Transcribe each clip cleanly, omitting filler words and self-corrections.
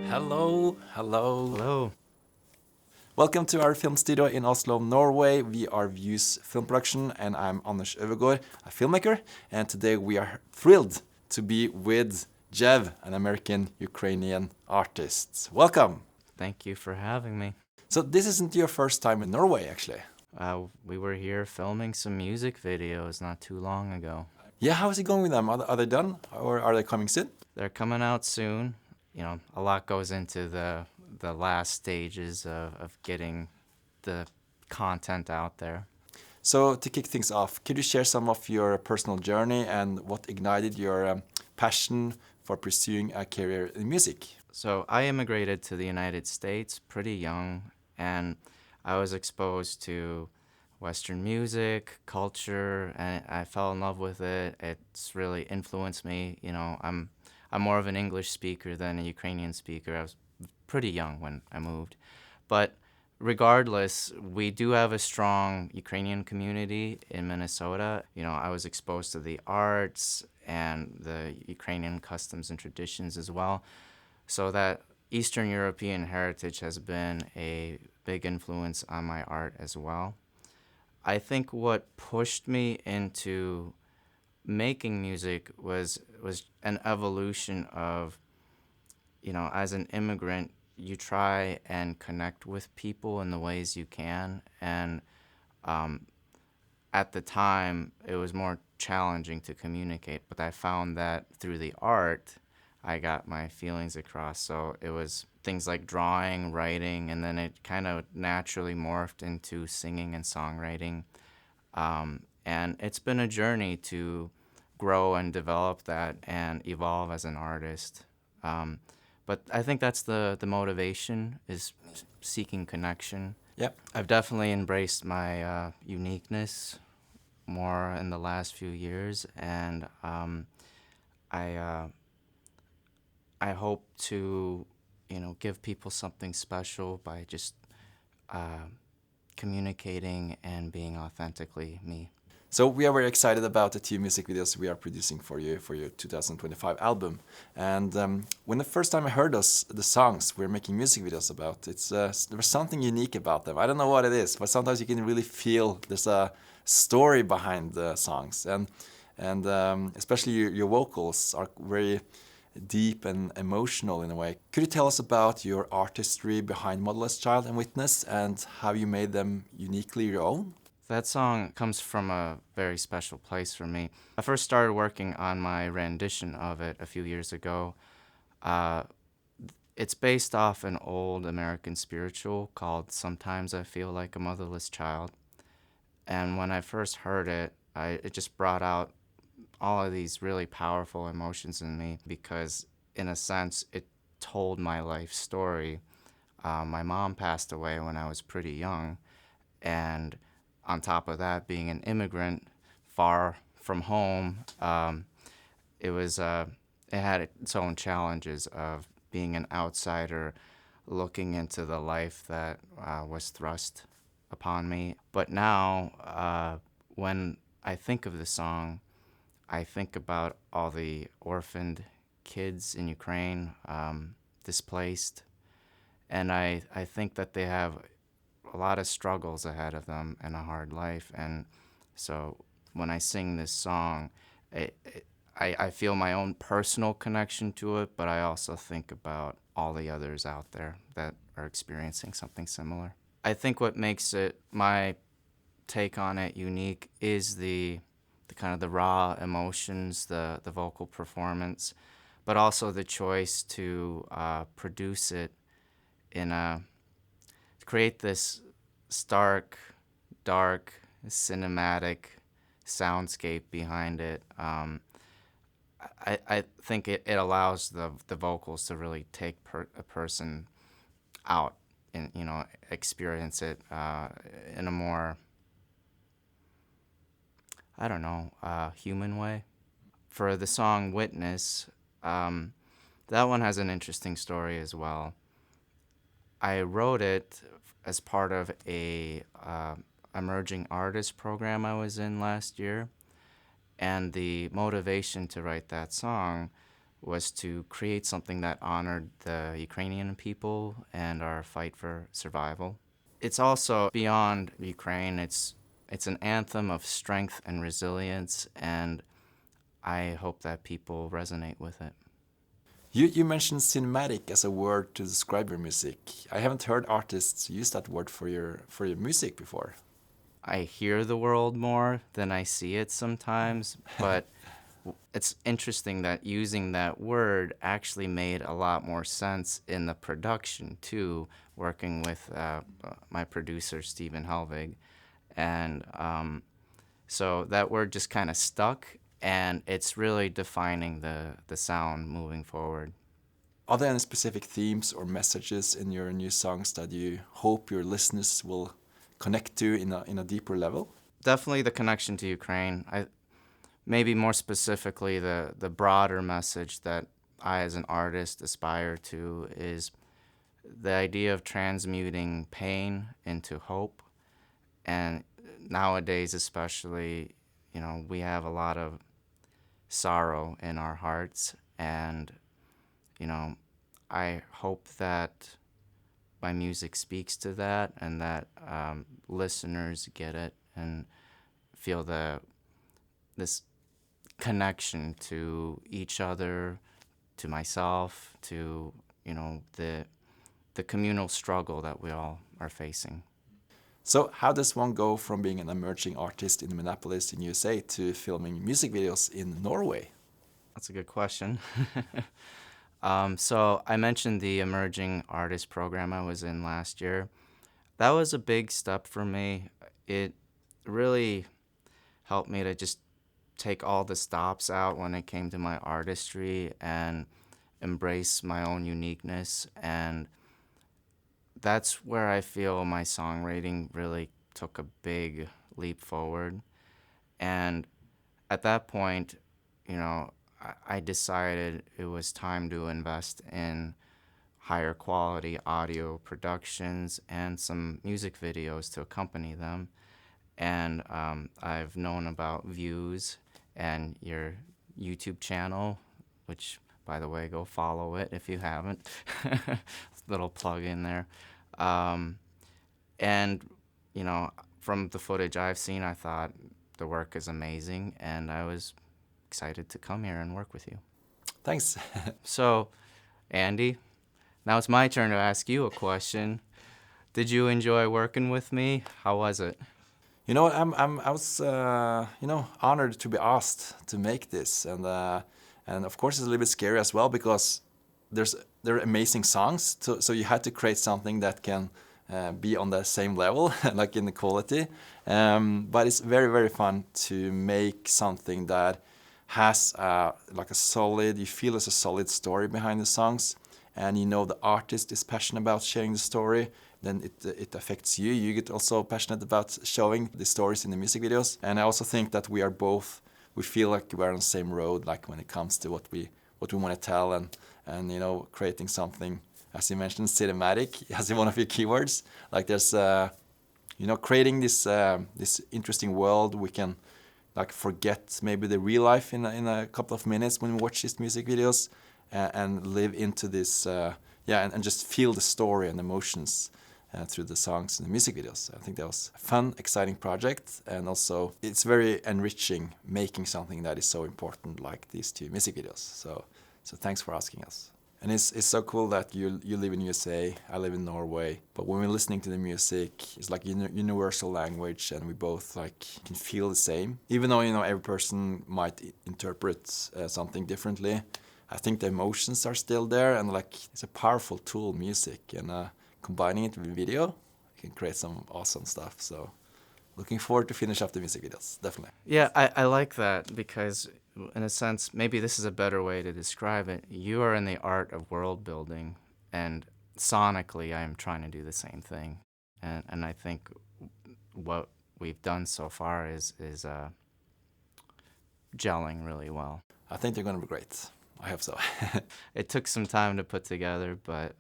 Hello, hello. Hello. Welcome to our film studio in Oslo, Norway. We are VJUS Film Production, and I'm Anders Overgaard, a filmmaker. And today we are thrilled to be with Jev, an American Ukrainian artist. Welcome. Thank you for having me. So this isn't your first time in Norway, actually. We were here filming some music videos not too long ago. Yeah, how is it going with them? Are they done, or are they coming soon? They're coming out soon. You know, a lot goes into the last stages of getting the content out there. So to kick things off, could you share some of your personal journey and what ignited your passion for pursuing a career in music? So I immigrated to the United States pretty young, and I was exposed to Western music, culture, and I fell in love with it. It's really influenced me. You know, I'm more of an English speaker than a Ukrainian speaker. I was pretty young when I moved. But regardless, we do have a strong Ukrainian community in Minnesota. You know, I was exposed to the arts and the Ukrainian customs and traditions as well. So that Eastern European heritage has been a big influence on my art as well. I think what pushed me into making music was an evolution of, you know, as an immigrant, you try and connect with people in the ways you can. And at the time, it was more challenging to communicate. But I found that through the art, I got my feelings across. So it was things like drawing, writing, and then it kind of naturally morphed into singing and songwriting. And it's been a journey to grow and develop that and evolve as an artist. But I think that's the motivation, is seeking connection. Yeah. I've definitely embraced my uniqueness more in the last few years, and I hope to, you know, give people something special by just communicating and being authentically me. So we are very excited about the two music videos we are producing for you for your 2025 album. And when the first time I heard the songs we're making music videos about, there was something unique about them. I don't know what it is, but sometimes you can really feel there's a story behind the songs, and especially your vocals are very deep and emotional in a way. Could you tell us about your artistry behind Motherless Child and Witness and how you made them uniquely your own? That song comes from a very special place for me. I first started working on my rendition of it a few years ago. It's based off an old American spiritual called Sometimes I Feel Like a Motherless Child. And when I first heard it, it just brought out all of these really powerful emotions in me because, in a sense, it told my life story. My mom passed away when I was pretty young, and on top of that, being an immigrant far from home, it had its own challenges of being an outsider looking into the life that was thrust upon me. But now, when I think of the song, I think about all the orphaned kids in Ukraine, displaced, and I think that they have a lot of struggles ahead of them and a hard life. And so when I sing this song, I feel my own personal connection to it, but I also think about all the others out there that are experiencing something similar. I think what makes it, my take on it, unique is the kind of the raw emotions, the vocal performance, but also the choice to produce it create this stark, dark, cinematic soundscape behind it. I think it allows the vocals to really take a person out and, you know, experience it in a more, I don't know, human way. For the song Witness, that one has an interesting story as well. I wrote it as part of a emerging artist program I was in last year, and the motivation to write that song was to create something that honored the Ukrainian people and our fight for survival. It's also beyond Ukraine. It's an anthem of strength and resilience, and I hope that people resonate with it. You mentioned cinematic as a word to describe your music. I haven't heard artists use that word for your music before. I hear the world more than I see it sometimes, but it's interesting that using that word actually made a lot more sense in the production too, working with my producer, Stephen Helvig. And so that word just kind of stuck, and it's really defining the sound moving forward. Are there any specific themes or messages in your new songs that you hope your listeners will connect to in a deeper level? Definitely the connection to Ukraine. Maybe more specifically, the broader message that I as an artist aspire to is the idea of transmuting pain into hope. And nowadays especially, we have a lot of sorrow in our hearts, and I hope that my music speaks to that, and that listeners get it and feel this connection to each other, to myself, to the communal struggle that we all are facing. So how does one go from being an emerging artist in Minneapolis in USA to filming music videos in Norway? That's a good question. So I mentioned the emerging artist program I was in last year. That was a big step for me. It really helped me to just take all the stops out when it came to my artistry and embrace my own uniqueness. And that's where I feel my songwriting really took a big leap forward. And at that point, I decided it was time to invest in higher quality audio productions and some music videos to accompany them. And I've known about VJUS and your YouTube channel, which, by the way, go follow it if you haven't. Little plug in there. And, from the footage I've seen, I thought the work is amazing, and I was excited to come here and work with you. Thanks. So, Andy, now it's my turn to ask you a question. Did you enjoy working with me? How was it? I was honored to be asked to make this, and of course it's a little bit scary as well because there are amazing songs, so you had to create something that can be on the same level, like in the quality. But it's very, very fun to make something that has you feel there's a solid story behind the songs, and the artist is passionate about sharing the story. Then it affects you. You get also passionate about showing the stories in the music videos. And I also think that we feel like we're on the same road, like when it comes to what we want to tell, and creating something, as you mentioned, cinematic as one of your keywords. Like there's creating this interesting world. We can forget maybe the real life in a couple of minutes when we watch these music videos, and live into this and just feel the story and emotions through the songs and the music videos. I think that was a fun, exciting project, and also it's very enriching making something that is so important like these two music videos. So thanks for asking us. And it's so cool that you live in USA, I live in Norway, but when we're listening to the music, it's like universal language, and we both can feel the same. Even though every person might interpret something differently, I think the emotions are still there, and it's a powerful tool, music, and combining it with video, you can create some awesome stuff. So looking forward to finish up the music videos, definitely. Yeah, I like that because, in a sense, maybe this is a better way to describe it. You are in the art of world building, and sonically, I am trying to do the same thing. And I think what we've done so far is gelling really well. I think they're going to be great. I hope so. It took some time to put together, but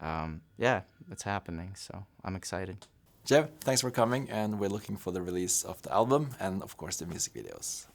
yeah, it's happening, so I'm excited. Jeff, thanks for coming, and we're looking for the release of the album and, of course, the music videos.